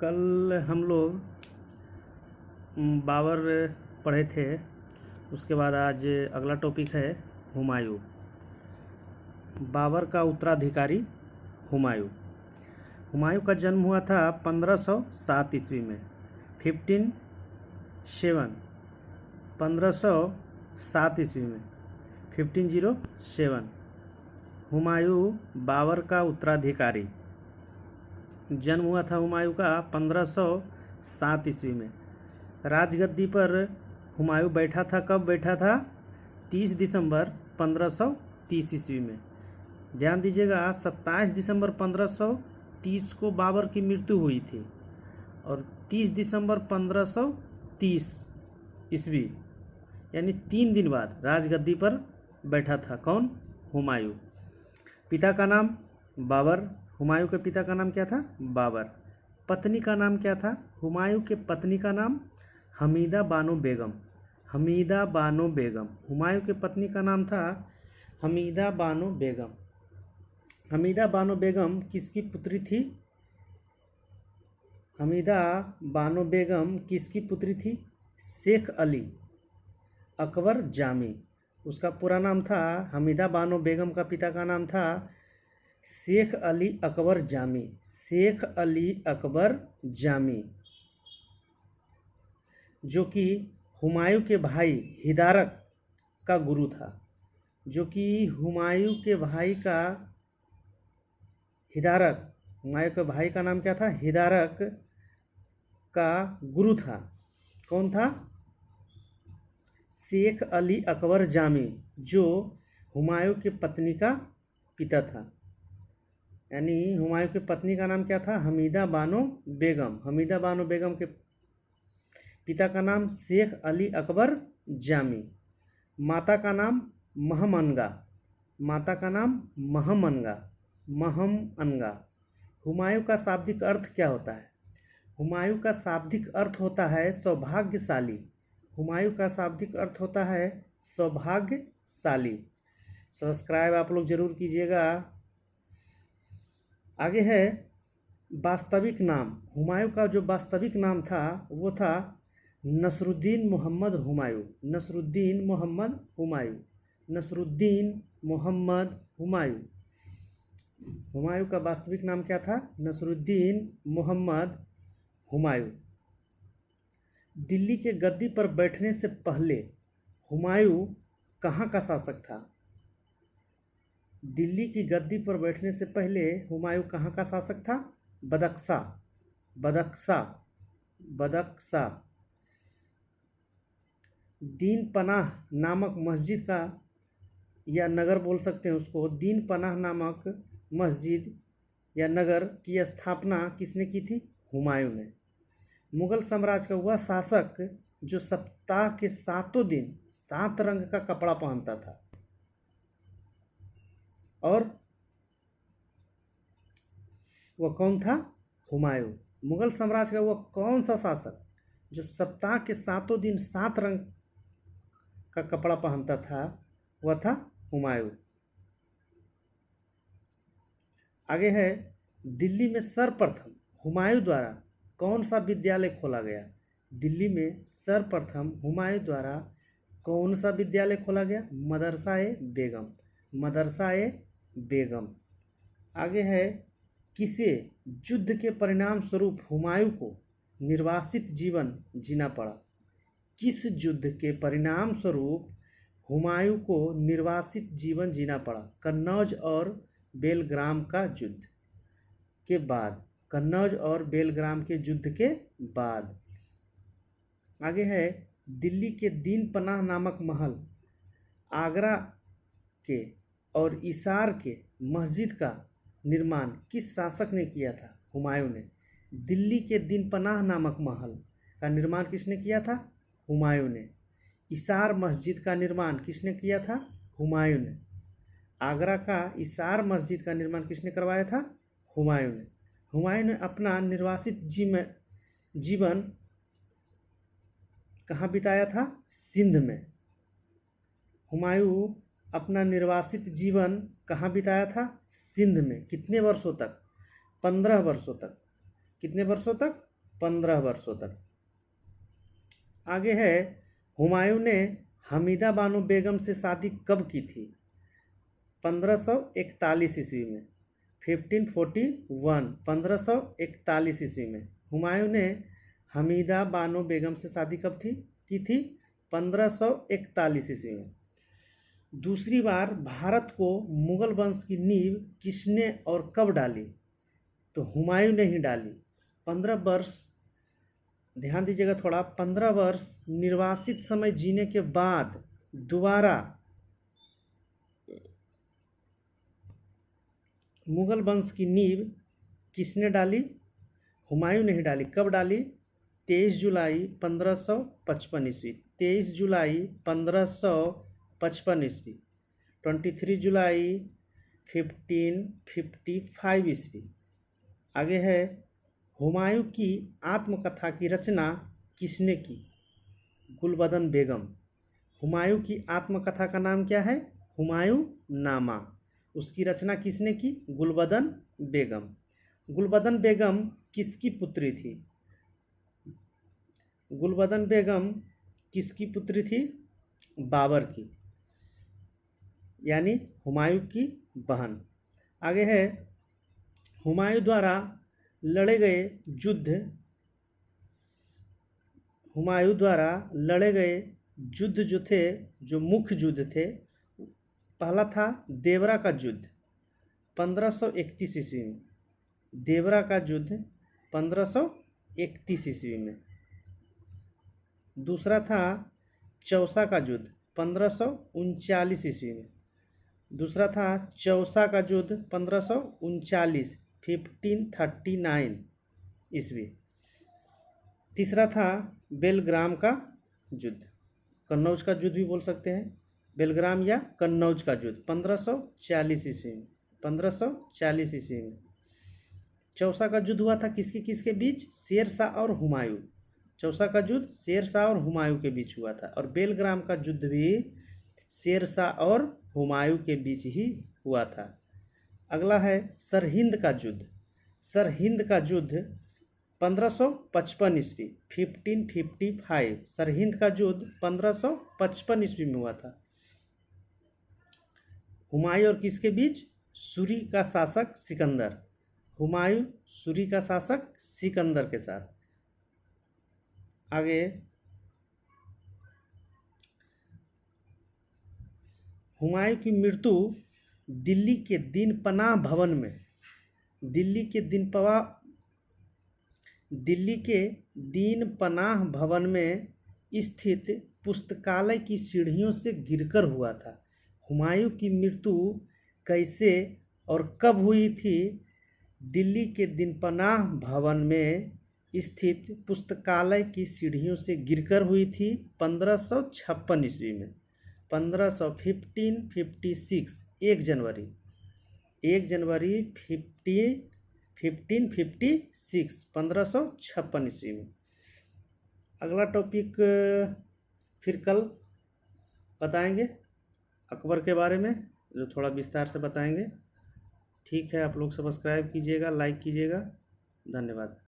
कल हम लोग बाबर पढ़े थे। उसके बाद आज अगला टॉपिक है हुमायूं। बाबर का उत्तराधिकारी हुमायूं। हुमायूं का जन्म हुआ था 1507 ईस्वी में। 1507 ईस्वी में 1507। हुमायूं बाबर का उत्तराधिकारी। जन्म हुआ था हुमायूं का 1507 ईस्वी में। राजगद्दी पर हुमायूं बैठा था। कब बैठा था? 30 दिसंबर 1530 ईस्वी में। ध्यान दीजिएगा, 27 दिसंबर 1530 को बाबर की मृत्यु हुई थी और 30 दिसंबर 1530 ईस्वी यानी 3 दिन बाद राजगद्दी पर बैठा था। कौन? हुमायूं। पिता का नाम बाबर। हुमायूं के पिता का नाम क्या था? बाबर। पत्नी का नाम क्या था? हुमायूं के पत्नी का नाम हमीदा बानो बेगम। हमीदा बानो बेगम। हुमायूं के पत्नी का नाम था हमीदा बानो बेगम। हमीदा बानो बेगम किसकी पुत्री थी? हमीदा बानो बेगम किसकी पुत्री थी? शेख अली अकबर जामी। उसका पूरा नाम था हमीदा बानो बेगम का पिता का नाम था शेख अली अकबर जामी। शेख अली अकबर जामी, जो कि हुमायूं के भाई हिदारक का गुरु था। जो कि हुमायूं के भाई का हिदारक, हुमायूं के भाई का नाम क्या था? हिदारक का गुरु था। कौन था? शेख अली अकबर जामी, जो हुमायूं की पत्नी का पिता था। यानी हुमायूं की पत्नी का नाम क्या था? हमीदा बानो बेगम। हमीदा बानो बेगम के पिता का नाम शेख अली अकबर जामी। माता का नाम महमअनगा। माता का नाम महमअनगा। महमअनगा। हुमायूं का शाब्दिक अर्थ क्या होता है? हुमायूं का शाब्दिक अर्थ होता है सौभाग्यशाली। हुमायूं का शाब्दिक अर्थ होता है सौभाग्यशाली। सब्सक्राइब आप लोग जरूर कीजिएगा। आगे है वास्तविक नाम। हुमायूं का जो वास्तविक नाम था वो था नसरुद्दीन मोहम्मद हुमायूं। नसरुद्दीन मोहम्मद हुमायूं। नसरुद्दीन मोहम्मद हुमायूं। हुमायूं का वास्तविक नाम क्या था? नसरुद्दीन मोहम्मद हुमायूं। दिल्ली के गद्दी पर बैठने से पहले हुमायूं कहाँ का शासक था? दिल्ली की गद्दी पर बैठने से पहले हुमायूं कहाँ का शासक था? बदख्शा। बदख्शा। बदख्शा। दीन पनाह नामक मस्जिद का, या नगर बोल सकते हैं उसको, दीन पनाह नामक मस्जिद या नगर की स्थापना किसने की थी? हुमायूं ने। मुगल साम्राज्य का वह शासक जो सप्ताह के 7 दिन 7 रंग का कपड़ा पहनता था। और वह कौन था? हुमायूं। मुगल साम्राज्य का वह कौन सा शासक जो सप्ताह के 7 दिन 7 रंग का कपड़ा पहनता था? वह था हुमायूं। आगे है दिल्ली में सर्वप्रथम हुमायूं द्वारा कौन सा विद्यालय खोला गया? दिल्ली में सर्वप्रथम हुमायूं द्वारा कौन सा विद्यालय खोला गया? मदरसा-ए-बेगम। मदरसा-ए-बेगम। आगे है किसे युद्ध के परिणाम स्वरूप हुमायूं को निर्वासित जीवन जीना पड़ा? किस युद्ध के परिणाम स्वरूप हुमायूं को निर्वासित जीवन जीना पड़ा? कन्नौज और बेलग्राम का युद्ध के बाद। कन्नौज और बेलग्राम के युद्ध के बाद। आगे है दिल्ली के दीन पनाह नामक महल, आगरा के और इसार के मस्जिद का निर्माण किस शासक ने किया था? हुमायूं ने। दिल्ली के दीन पनाह नामक महल का निर्माण किसने किया था? हुमायूं ने। इसार मस्जिद का निर्माण किसने किया था? हुमायूं ने। आगरा का इसार मस्जिद का निर्माण किसने करवाया था? हुमायूं ने। हुमायूं ने अपना निर्वासित जीवन कहाँ बिताया था? सिंध में। हुमायूं अपना निर्वासित जीवन कहाँ बिताया था? सिंध में। कितने वर्षों तक? 15 वर्षों तक। कितने वर्षों तक? 15 वर्षों तक। आगे है, हुमायूं ने हमीदा बानो बेगम से शादी कब की थी? 1541 ईस्वी में। 1541 1541 ईस्वी में हुमायूं ने हमीदा बानो बेगम से शादी कब की थी? 1541 ईस्वी में। दूसरी बार भारत को मुगल वंश की नींव किसने और कब डाली? तो हुमायूं ने ही डाली। 15 वर्ष, ध्यान दीजिएगा थोड़ा, 15 वर्ष निर्वासित समय जीने के बाद दोबारा मुगल वंश की नींव किसने डाली? हुमायूं ने ही डाली। कब डाली? 23 जुलाई 1555 ईस्वी। 23 जुलाई 1555 ईस्वी। 23 जुलाई 1555 ईस्वी। आगे है, हुमायूं की आत्मकथा की रचना किसने की? गुलबदन बेगम। हुमायूं की आत्मकथा का नाम क्या है? हुमायूं नामा। उसकी रचना किसने की? गुलबदन बेगम। गुलबदन बेगम किसकी पुत्री थी? गुलबदन बेगम किसकी पुत्री थी? बाबर की, यानी हुमायूं की बहन। आगे है, हुमायूं द्वारा लड़े गए युद्ध जो थे, जो मुख्य युद्ध थे, पहला था देवरा का युद्ध 1531 ईस्वी में। देवरा का युद्ध 1531 ईस्वी में। दूसरा था चौसा का युद्ध 1539 ईस्वी में। दूसरा था चौसा का युद्ध 1539 1539 ईस्वी। तीसरा था बेलग्राम का युद्ध, कन्नौज का युद्ध भी बोल सकते हैं, बेलग्राम या कन्नौज का युद्ध 1540 ईस्वी में। 1540 ईस्वी में चौसा का युद्ध हुआ था किसके किसके बीच? शेरशाह और हुमायूं। चौसा का युद्ध शेरशाह और हुमायूं के बीच हुआ था। और बेलग्राम का युद्ध भी शेरशाह और हुमायूं के बीच ही हुआ था। अगला है सरहिंद का युद्ध। सरहिंद का युद्ध 1555 ईस्वी 1555। सरहिंद का युद्ध 1555 ईस्वी में हुआ था। हुमायूं और किसके बीच? सूरी का शासक सिकंदर। हुमायूं सूरी का शासक सिकंदर के साथ। आगे, हुमायूं की मृत्यु दिल्ली के दीनपनाह भवन में, दिल्ली के दीनपनाह भवन में स्थित पुस्तकालय की सीढ़ियों से गिरकर हुआ था। हुमायूं की मृत्यु कैसे और कब हुई थी? दिल्ली के दीनपनाह भवन में स्थित पुस्तकालय की सीढ़ियों से गिरकर हुई थी 1556 ईस्वी में। 1556 1 जनवरी 1556 ईस्वी में। अगला टॉपिक फिर कल बताएंगे अकबर के बारे में, जो थोड़ा विस्तार से बताएंगे। ठीक है, आप लोग सब्सक्राइब कीजिएगा, लाइक कीजिएगा। धन्यवाद।